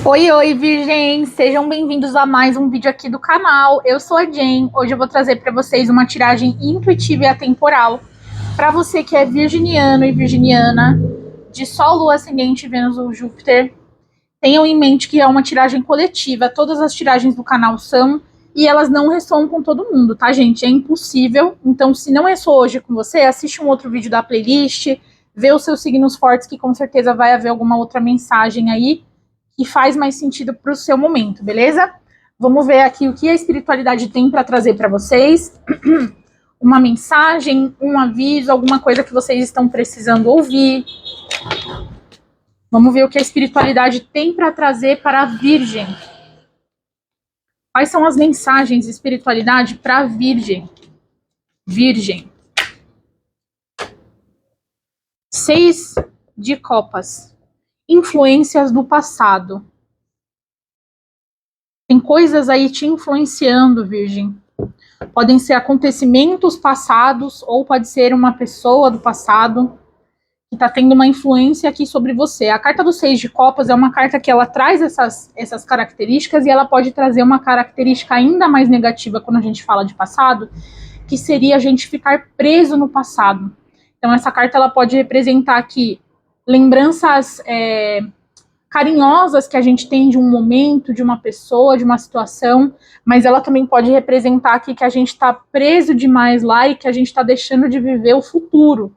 Oi, oi, virgens! Sejam bem-vindos a mais um vídeo aqui do canal. Eu sou a Jen. Hoje eu vou trazer para vocês uma tiragem intuitiva e atemporal para você que é virginiano e virginiana de Sol, Lua, Ascendente, Vênus ou Júpiter. Tenham em mente que é uma tiragem coletiva. Todas as tiragens do canal são e elas não ressoam com todo mundo, tá, gente? É impossível. Então, se não ressoou hoje com você, assiste um outro vídeo da playlist, vê os seus signos fortes, que com certeza vai haver alguma outra mensagem aí que faz mais sentido para o seu momento, beleza? Vamos ver aqui o que a espiritualidade tem para trazer para vocês. Uma mensagem, um aviso, alguma coisa que vocês estão precisando ouvir. Vamos ver o que a espiritualidade tem para trazer para a Virgem. Quais são as mensagens de espiritualidade para a Virgem? Virgem. 6 de copas. Influências do passado. Tem coisas aí te influenciando, Virgem. Podem ser acontecimentos passados ou pode ser uma pessoa do passado que está tendo uma influência aqui sobre você. A carta do 6 de copas é uma carta que ela traz essas características e ela pode trazer uma característica ainda mais negativa quando a gente fala de passado, que seria a gente ficar preso no passado. Então essa carta ela pode representar aqui lembranças carinhosas que a gente tem de um momento, de uma pessoa, de uma situação, mas ela também pode representar aqui que a gente está preso demais lá e que a gente está deixando de viver o futuro.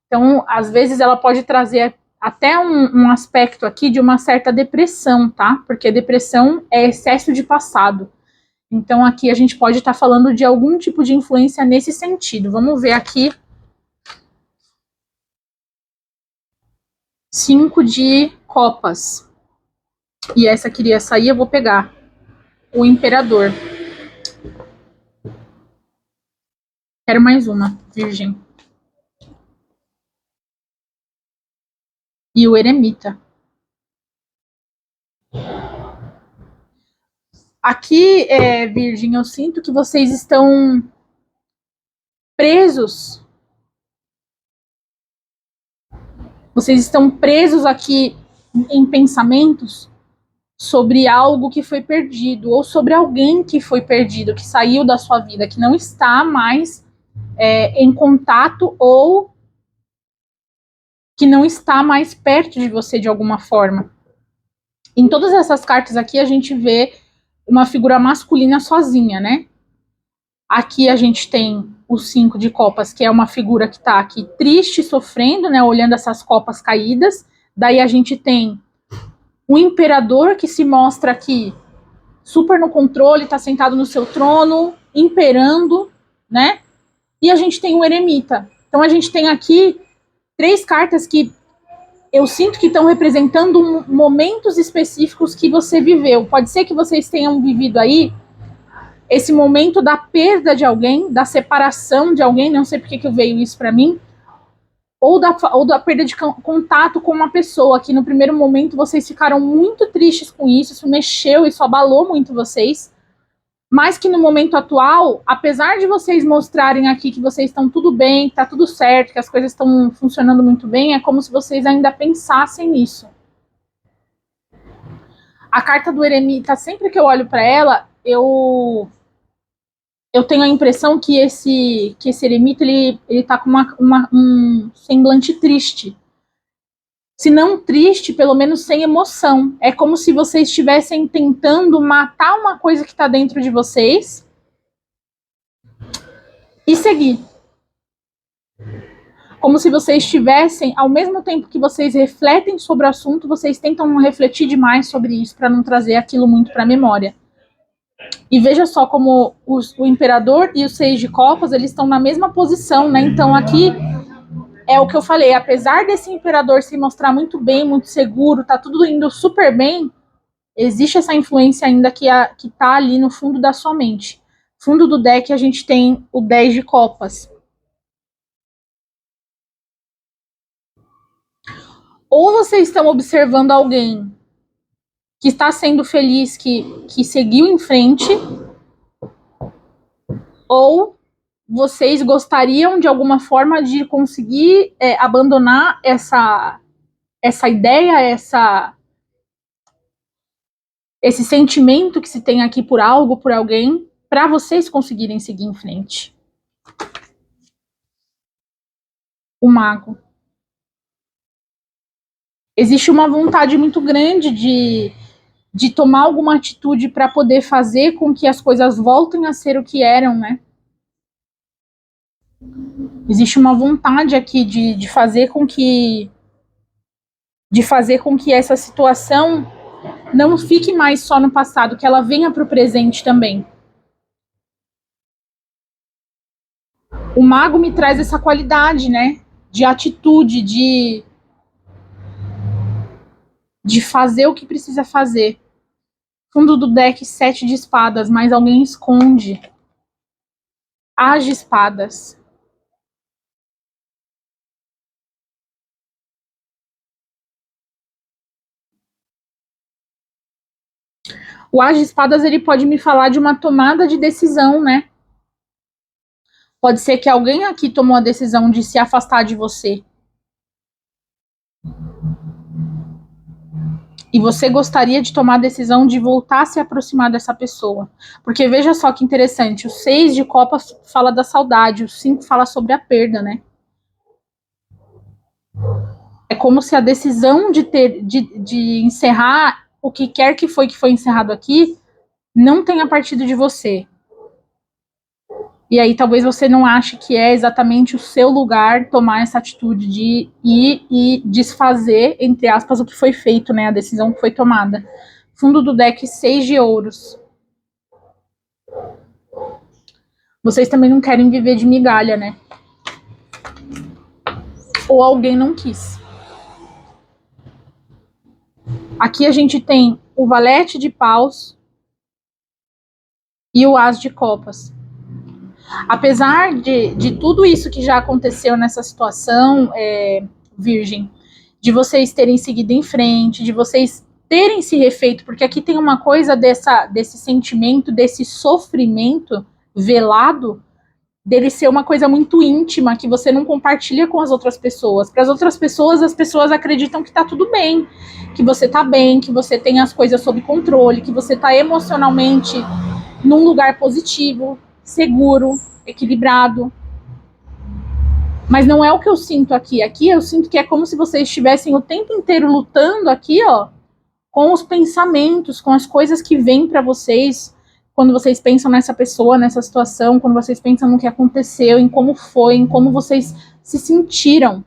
Então, às vezes, ela pode trazer até um aspecto aqui de uma certa depressão, tá? Porque depressão é excesso de passado. Então, aqui a gente pode estar falando de algum tipo de influência nesse sentido. Vamos ver aqui. 5 de copas. E essa queria sair, eu vou pegar. O imperador. Quero mais uma, virgem. E o eremita. Aqui, virgem, eu sinto que vocês estão presos. Vocês estão presos aqui em pensamentos sobre algo que foi perdido, ou sobre alguém que foi perdido, que saiu da sua vida, que não está mais em contato ou que não está mais perto de você de alguma forma. Em todas essas cartas aqui a gente vê uma figura masculina sozinha, né? Aqui a gente tem o 5 de copas, que é uma figura que está aqui triste, sofrendo, né? Olhando essas copas caídas. Daí a gente tem o imperador que se mostra aqui super no controle, está sentado no seu trono, imperando, né? E a gente tem o eremita. Então a gente tem aqui 3 cartas que eu sinto que estão representando momentos específicos que você viveu. Pode ser que vocês tenham vivido aí esse momento da perda de alguém, da separação de alguém, não sei porque que veio isso para mim, ou da perda de contato com uma pessoa, que no primeiro momento vocês ficaram muito tristes com isso mexeu, isso abalou muito vocês, mas que no momento atual, apesar de vocês mostrarem aqui que vocês estão tudo bem, que tá tudo certo, que as coisas estão funcionando muito bem, é como se vocês ainda pensassem nisso. A carta do eremita, sempre que eu olho para ela, eu tenho a impressão que esse eremita, ele tá com um semblante triste. Se não triste, pelo menos sem emoção. É como se vocês estivessem tentando matar uma coisa que está dentro de vocês e seguir. Como se vocês estivessem, ao mesmo tempo que vocês refletem sobre o assunto, vocês tentam não refletir demais sobre isso para não trazer aquilo muito para a memória. E veja só como o imperador e os 6 de copas, eles estão na mesma posição, né? Então aqui é o que eu falei, apesar desse imperador se mostrar muito bem, muito seguro, tá tudo indo super bem, existe essa influência ainda que tá ali no fundo da sua mente. Fundo do deck a gente tem o 10 de copas. Ou vocês estão observando alguém que está sendo feliz, que seguiu em frente, ou vocês gostariam de alguma forma de conseguir abandonar essa ideia, esse sentimento que se tem aqui por algo, por alguém, para vocês conseguirem seguir em frente. O mago. Existe uma vontade muito grande de tomar alguma atitude para poder fazer com que as coisas voltem a ser o que eram, né? Existe uma vontade aqui de fazer com que essa situação não fique mais só no passado, que ela venha para o presente também. O mago me traz essa qualidade, né? De atitude, de fazer o que precisa fazer. Fundo do deck, 7 de espadas, mas alguém esconde. As de espadas. O as de espadas, ele pode me falar de uma tomada de decisão, né? Pode ser que alguém aqui tomou a decisão de se afastar de você. E você gostaria de tomar a decisão de voltar a se aproximar dessa pessoa. Porque veja só que interessante, o 6 de copas fala da saudade, o 5 fala sobre a perda, né? É como se a decisão de encerrar o que quer que foi encerrado aqui não tenha partido de você. E aí talvez você não ache que é exatamente o seu lugar tomar essa atitude de ir e desfazer, entre aspas, o que foi feito, né? A decisão que foi tomada. Fundo do deck, 6 de ouros. Vocês também não querem viver de migalha, né? Ou alguém não quis. Aqui a gente tem o valete de paus e o as de copas. Apesar de tudo isso que já aconteceu nessa situação, Virgem, de vocês terem seguido em frente, de vocês terem se refeito, porque aqui tem uma coisa desse sentimento, desse sofrimento velado, dele ser uma coisa muito íntima, que você não compartilha com as outras pessoas. Para as outras pessoas, as pessoas acreditam que tá tudo bem, que você tá bem, que você tem as coisas sob controle, que você tá emocionalmente num lugar positivo, seguro, equilibrado. Mas não é o que eu sinto aqui. Aqui eu sinto que é como se vocês estivessem o tempo inteiro lutando aqui, ó, com os pensamentos, com as coisas que vêm para vocês quando vocês pensam nessa pessoa, nessa situação, quando vocês pensam no que aconteceu, em como foi, em como vocês se sentiram.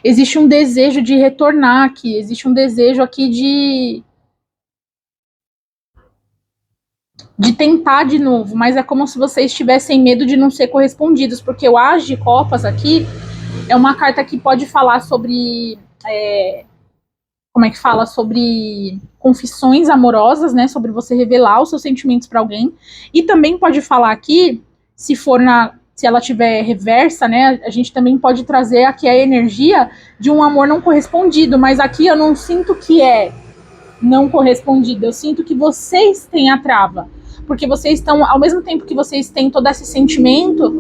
Existe um desejo de retornar aqui, existe um desejo aqui de tentar de novo, mas é como se vocês tivessem medo de não ser correspondidos, porque o as de copas aqui é uma carta que pode falar sobre como é que fala, sobre confissões amorosas, né, sobre você revelar os seus sentimentos para alguém, e também pode falar aqui, se ela tiver reversa, né, a gente também pode trazer aqui a energia de um amor não correspondido, mas aqui eu não sinto que é não correspondido, eu sinto que vocês têm a trava, porque vocês estão, ao mesmo tempo que vocês têm todo esse sentimento,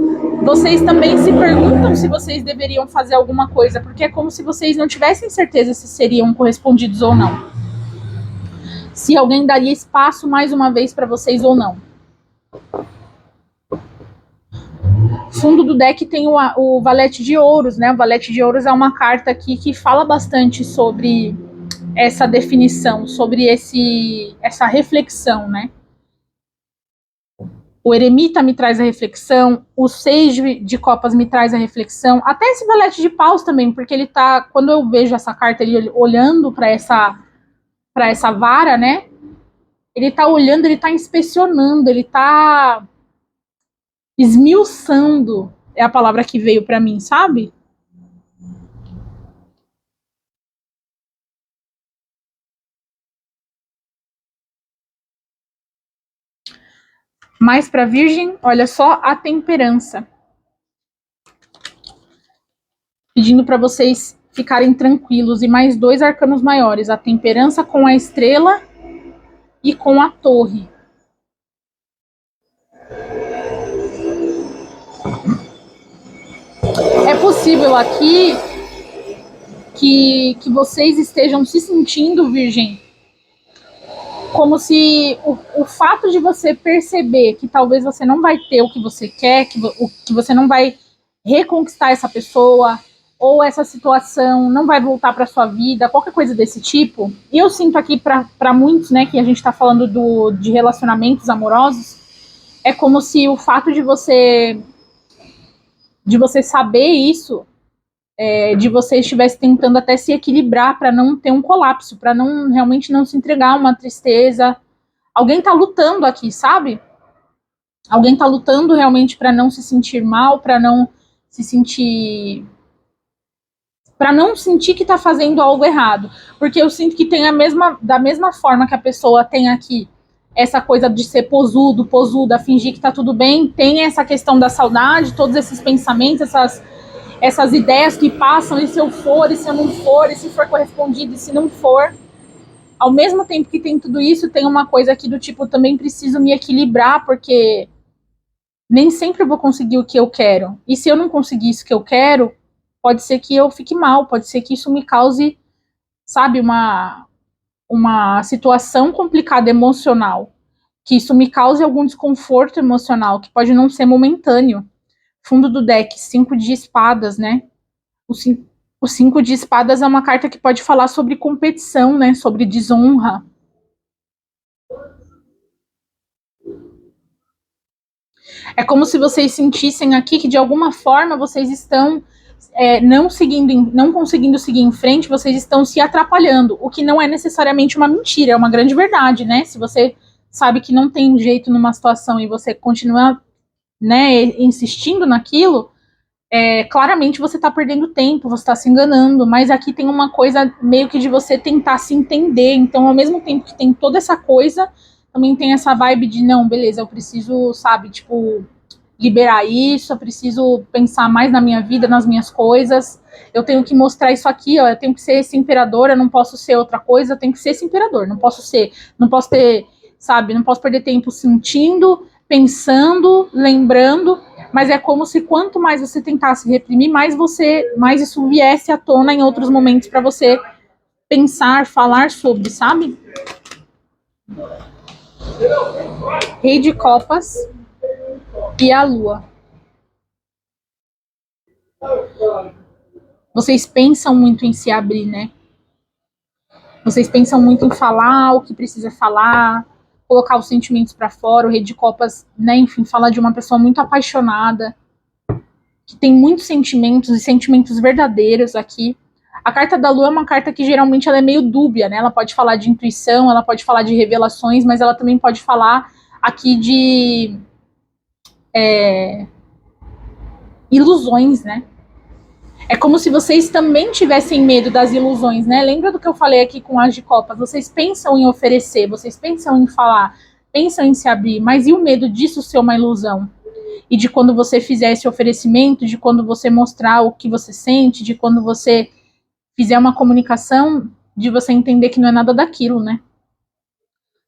vocês também se perguntam se vocês deveriam fazer alguma coisa, porque é como se vocês não tivessem certeza se seriam correspondidos ou não. Se alguém daria espaço mais uma vez para vocês ou não. Fundo do deck tem o valete de ouros, né? O valete de ouros é uma carta aqui que fala bastante sobre essa definição, sobre essa reflexão, né? O eremita me traz a reflexão, o 6 de copas me traz a reflexão, até esse valete de paus também, porque ele tá, quando eu vejo essa carta, ele olhando para essa vara, né? Ele tá olhando, ele tá inspecionando, ele tá esmiuçando, é a palavra que veio para mim, sabe? Mais para Virgem, olha só a temperança. Pedindo para vocês ficarem tranquilos. E mais 2 arcanos maiores. A temperança com a estrela e com a torre. É possível aqui que vocês estejam se sentindo, Virgem, como se o fato de você perceber que talvez você não vai ter o que você quer, que você não vai reconquistar essa pessoa, ou essa situação não vai voltar para sua vida, qualquer coisa desse tipo. E eu sinto aqui para muitos, né, que a gente está falando de relacionamentos amorosos, é como se o fato de você saber isso, de você estivesse tentando até se equilibrar para não ter um colapso, para não realmente não se entregar a uma tristeza. Alguém tá lutando aqui, sabe? Alguém tá lutando realmente para não se sentir mal, para não se sentir para não sentir que tá fazendo algo errado, porque eu sinto que tem da mesma forma que a pessoa tem aqui essa coisa de ser posuda, fingir que tá tudo bem, tem essa questão da saudade, todos esses pensamentos, essas ideias que passam, e se eu for, e se eu não for, e se for correspondido, e se não for. Ao mesmo tempo que tem tudo isso, tem uma coisa aqui do tipo, também preciso me equilibrar, porque nem sempre eu vou conseguir o que eu quero. E se eu não conseguir isso que eu quero, pode ser que eu fique mal, pode ser que isso me cause, sabe, uma situação complicada emocional, que isso me cause algum desconforto emocional, que pode não ser momentâneo. Fundo do deck, 5 de espadas, né? O 5 de espadas é uma carta que pode falar sobre competição, né? Sobre desonra. É como se vocês sentissem aqui que de alguma forma vocês estão não conseguindo seguir em frente, vocês estão se atrapalhando, o que não é necessariamente uma mentira, é uma grande verdade, né? Se você sabe que não tem jeito numa situação e você continua, né, insistindo naquilo, claramente você está perdendo tempo, você está se enganando, mas aqui tem uma coisa meio que de você tentar se entender, então ao mesmo tempo que tem toda essa coisa, também tem essa vibe de, não, beleza, eu preciso, sabe, tipo, liberar isso, eu preciso pensar mais na minha vida, nas minhas coisas, eu tenho que mostrar isso aqui, ó, eu tenho que ser esse imperador, eu não posso ser outra coisa, eu tenho que ser esse imperador, não posso ter, sabe, não posso perder tempo sentindo, pensando, lembrando, mas é como se quanto mais você tentasse reprimir, mais isso viesse à tona em outros momentos para você pensar, falar sobre, sabe? Rei de Copas e a Lua. Vocês pensam muito em se abrir, né? Vocês pensam muito em falar o que precisa falar, colocar os sentimentos para fora. O Rei de Copas, né, enfim, fala de uma pessoa muito apaixonada, que tem muitos sentimentos e sentimentos verdadeiros aqui. A carta da Lua é uma carta que geralmente ela é meio dúbia, né? Ela pode falar de intuição, ela pode falar de revelações, mas ela também pode falar aqui de ilusões, né? É como se vocês também tivessem medo das ilusões, né? Lembra do que eu falei aqui com as de copas? Vocês pensam em oferecer, vocês pensam em falar, pensam em se abrir, mas e o medo disso ser uma ilusão? E de quando você fizer esse oferecimento, de quando você mostrar o que você sente, de quando você fizer uma comunicação, de você entender que não é nada daquilo, né?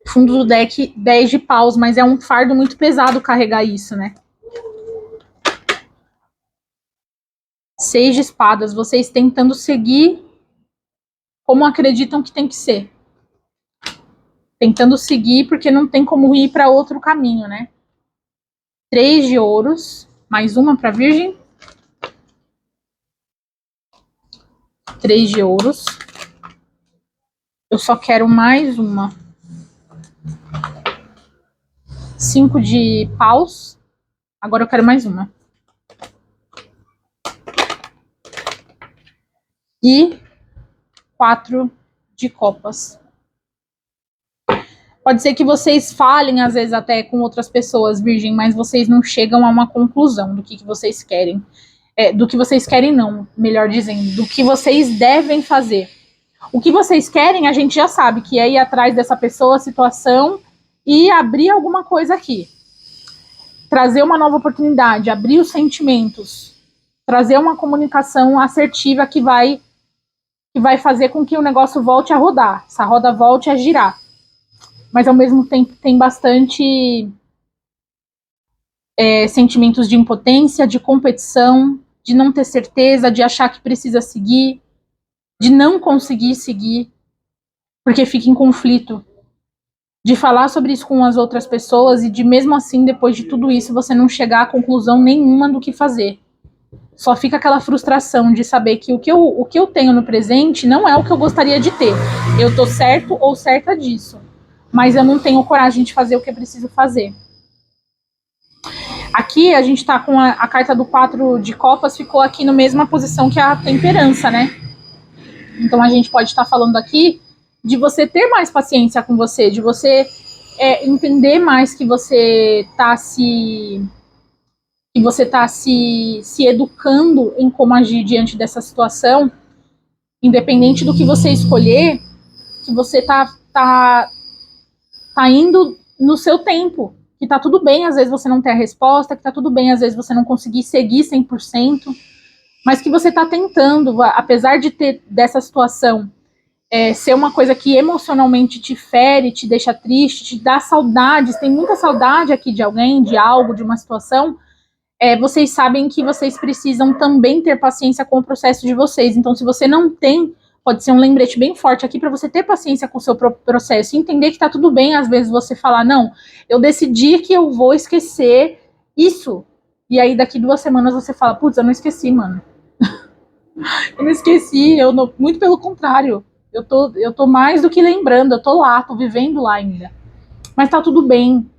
Fundo do deck, 10 de paus, mas é um fardo muito pesado carregar isso, né? 6 de espadas, vocês tentando seguir como acreditam que tem que ser. Tentando seguir porque não tem como ir para outro caminho, né? 3 de ouros, mais uma para virgem. 3 de ouros. Eu só quero mais uma. 5 de paus. Agora eu quero mais uma. E 4 de copas. Pode ser que vocês falem, às vezes, até com outras pessoas, virgem, mas vocês não chegam a uma conclusão do que vocês querem. Do que vocês querem, não, melhor dizendo, do que vocês devem fazer. O que vocês querem, a gente já sabe, que é ir atrás dessa pessoa, situação, e abrir alguma coisa aqui. Trazer uma nova oportunidade, abrir os sentimentos, trazer uma comunicação assertiva que vai fazer com que o negócio volte a rodar, essa roda volte a girar. Mas ao mesmo tempo tem bastante sentimentos de impotência, de competição, de não ter certeza, de achar que precisa seguir, de não conseguir seguir, porque fica em conflito. de falar sobre isso com as outras pessoas e de mesmo assim, depois de tudo isso, você não chegar a conclusão nenhuma do que fazer. Só fica aquela frustração de saber que o que eu tenho no presente não é o que eu gostaria de ter. Eu tô certo ou certa disso, mas eu não tenho coragem de fazer o que é preciso fazer. Aqui a gente tá com a carta do 4 de copas, ficou aqui na mesma posição que a temperança, né? Então a gente pode estar falando aqui de você ter mais paciência com você, de você entender mais que você tá se educando em como agir diante dessa situação, independente do que você escolher, que você tá indo no seu tempo, que tá tudo bem, às vezes você não ter a resposta, que tá tudo bem, às vezes você não conseguir seguir 100%, mas que você tá tentando, apesar de ter dessa situação ser uma coisa que emocionalmente te fere, te deixa triste, te dá saudades, tem muita saudade aqui de alguém, de algo, de uma situação, vocês sabem que vocês precisam também ter paciência com o processo de vocês. Então, se você não tem, pode ser um lembrete bem forte aqui para você ter paciência com o seu próprio processo e entender que tá tudo bem, às vezes, você falar, não, eu decidi que eu vou esquecer isso. E aí, daqui 2 semanas, você fala, putz, eu não esqueci, mano. Eu não esqueci, muito pelo contrário. Eu tô mais do que lembrando, eu tô lá, tô vivendo lá ainda. Mas tá tudo bem.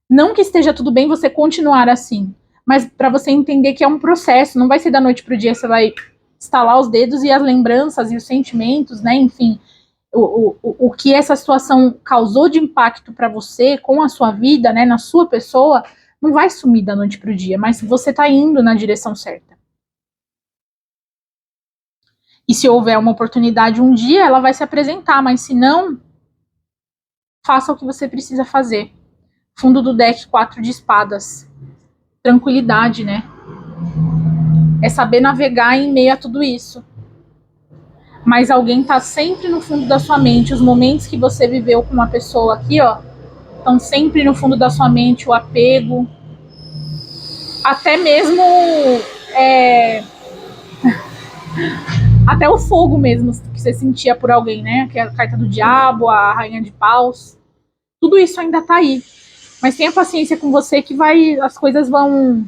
Não que esteja tudo bem você continuar assim, mas para você entender que é um processo, não vai ser da noite pro dia, você vai estalar os dedos e as lembranças e os sentimentos, né, enfim, o que essa situação causou de impacto para você, com a sua vida, né, na sua pessoa, não vai sumir da noite pro dia, mas você tá indo na direção certa. E se houver uma oportunidade um dia, ela vai se apresentar, mas se não, faça o que você precisa fazer. Fundo do deck, 4 de espadas. Tranquilidade, né? É saber navegar em meio a tudo isso. Mas alguém tá sempre no fundo da sua mente. Os momentos que você viveu com uma pessoa aqui, ó, estão sempre no fundo da sua mente, o apego. Até mesmo até o fogo mesmo que você sentia por alguém, né? Que é a carta do diabo, a rainha de paus. Tudo isso ainda tá aí. Mas tenha paciência com você que as coisas vão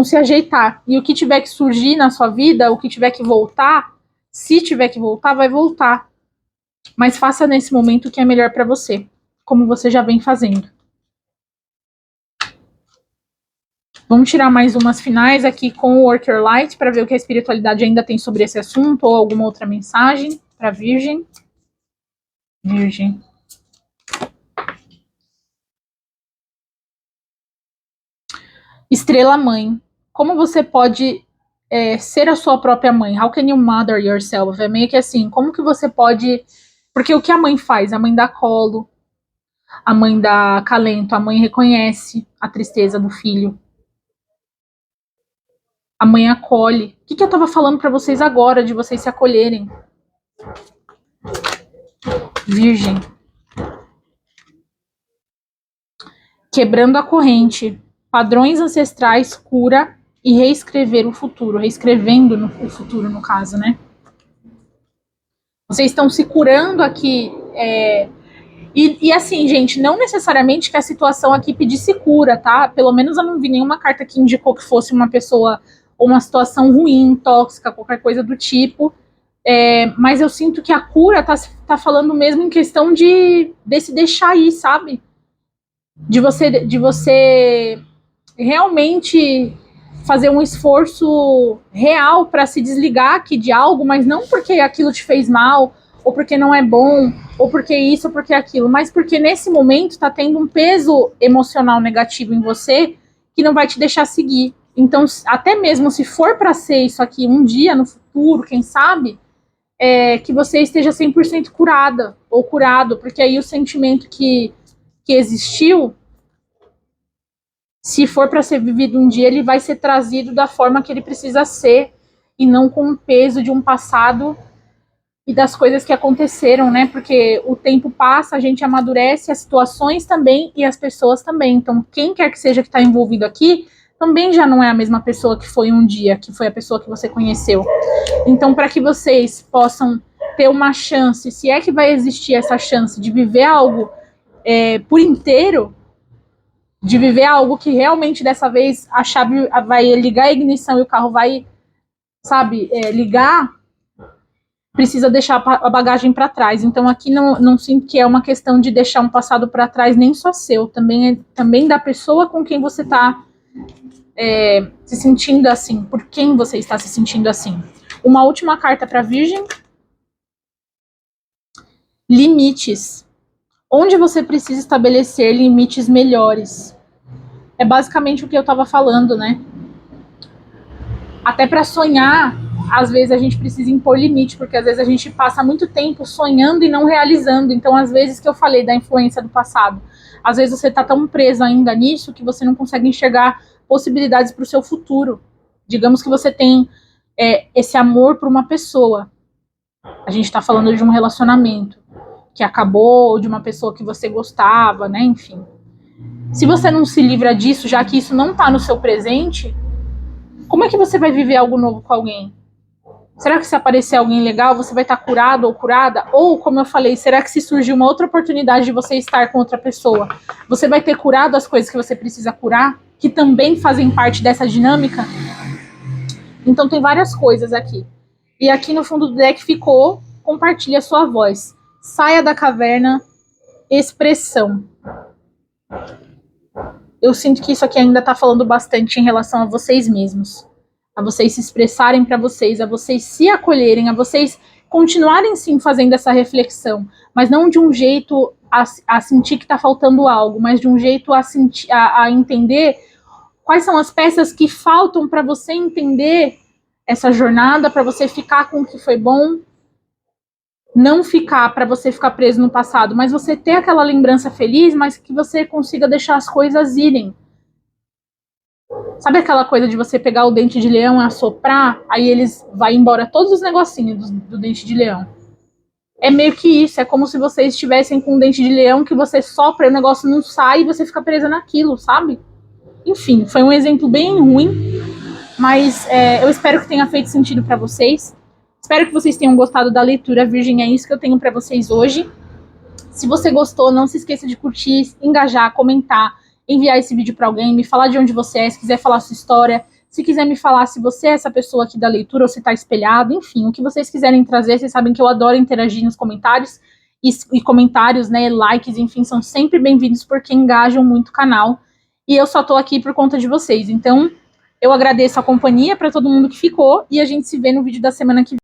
se ajeitar. E o que tiver que surgir na sua vida, o que tiver que voltar, se tiver que voltar, vai voltar. Mas faça nesse momento o que é melhor para você, como você já vem fazendo. Vamos tirar mais umas finais aqui com o Work Your Light para ver o que a espiritualidade ainda tem sobre esse assunto ou alguma outra mensagem para Virgem. Virgem. Estrela Mãe. Como você pode ser a sua própria mãe? How can you mother yourself? É meio que assim, como que você pode... Porque o que a mãe faz? A mãe dá colo, a mãe dá acalento, a mãe reconhece a tristeza do filho. A mãe acolhe. O que eu tava falando para vocês agora, de vocês se acolherem? Virgem. Quebrando a corrente. Padrões ancestrais, cura e reescrever o futuro. Reescrevendo o futuro, no caso, né? Vocês estão se curando aqui. E assim, gente, não necessariamente que a situação aqui pedisse cura, tá? Pelo menos eu não vi nenhuma carta que indicou que fosse uma pessoa ou uma situação ruim, tóxica, qualquer coisa do tipo. Mas eu sinto que a cura tá falando mesmo em questão de se deixar ir, sabe? De você realmente fazer um esforço real para se desligar aqui de algo, mas não porque aquilo te fez mal, ou porque não é bom, ou porque isso, ou porque aquilo, mas porque nesse momento tá tendo um peso emocional negativo em você que não vai te deixar seguir. Então, até mesmo se for para ser isso aqui um dia no futuro, quem sabe, que você esteja 100% curada ou curado, porque aí o sentimento que existiu, se for para ser vivido um dia, ele vai ser trazido da forma que ele precisa ser e não com o peso de um passado e das coisas que aconteceram, né? Porque o tempo passa, a gente amadurece, as situações também e as pessoas também. Então, quem quer que seja que está envolvido aqui, também já não é a mesma pessoa que foi um dia, que foi a pessoa que você conheceu. Então, para que vocês possam ter uma chance, se é que vai existir essa chance de viver algo por inteiro, de viver algo que realmente dessa vez a chave vai ligar a ignição e o carro vai, sabe, ligar, precisa deixar a bagagem para trás. Então aqui não sinto que é uma questão de deixar um passado para trás, nem só seu, também da pessoa com quem você está se sentindo assim, por quem você está se sentindo assim. Uma última carta para a Virgem. Limites. Onde você precisa estabelecer limites melhores. É basicamente o que eu estava falando, né? Até para sonhar, às vezes a gente precisa impor limite, porque às vezes a gente passa muito tempo sonhando e não realizando. Então, às vezes que eu falei da influência do passado, às vezes você está tão preso ainda nisso que você não consegue enxergar possibilidades para o seu futuro. Digamos que você tem esse amor por uma pessoa. A gente está falando de um relacionamento que acabou, de uma pessoa que você gostava, né? Enfim. Se você não se livra disso, já que isso não está no seu presente, como é que você vai viver algo novo com alguém? Será que se aparecer alguém legal, você vai estar curado ou curada? Ou, como eu falei, será que se surgir uma outra oportunidade de você estar com outra pessoa, você vai ter curado as coisas que você precisa curar, que também fazem parte dessa dinâmica? Então tem várias coisas aqui. E aqui no fundo do deck ficou, compartilhe a sua voz. Saia da caverna, expressão. Eu sinto que isso aqui ainda está falando bastante em relação a vocês mesmos. A vocês se expressarem para vocês, a vocês se acolherem, a vocês continuarem sim fazendo essa reflexão, mas não de um jeito a sentir que está faltando algo, mas de um jeito a entender quais são as peças que faltam para você entender essa jornada, para você ficar com o que foi bom, não ficar para você ficar preso no passado, mas você ter aquela lembrança feliz, mas que você consiga deixar as coisas irem. Sabe aquela coisa de você pegar o dente de leão e assoprar, aí eles vai embora todos os negocinhos do dente de leão? É meio que isso, é como se vocês estivessem com um dente de leão que você sopra e o negócio não sai e você fica presa naquilo, sabe? Enfim, foi um exemplo bem ruim, mas eu espero que tenha feito sentido para vocês. Espero que vocês tenham gostado da leitura, Virgem, é isso que eu tenho para vocês hoje. Se você gostou, não se esqueça de curtir, engajar, comentar, enviar esse vídeo para alguém, me falar de onde você é, se quiser falar a sua história, se quiser me falar se você é essa pessoa aqui da leitura ou se está espelhado, enfim, o que vocês quiserem trazer, vocês sabem que eu adoro interagir nos comentários, e comentários, né, likes, enfim, são sempre bem-vindos porque engajam muito o canal, e eu só tô aqui por conta de vocês, então eu agradeço a companhia para todo mundo que ficou, e a gente se vê no vídeo da semana que vem.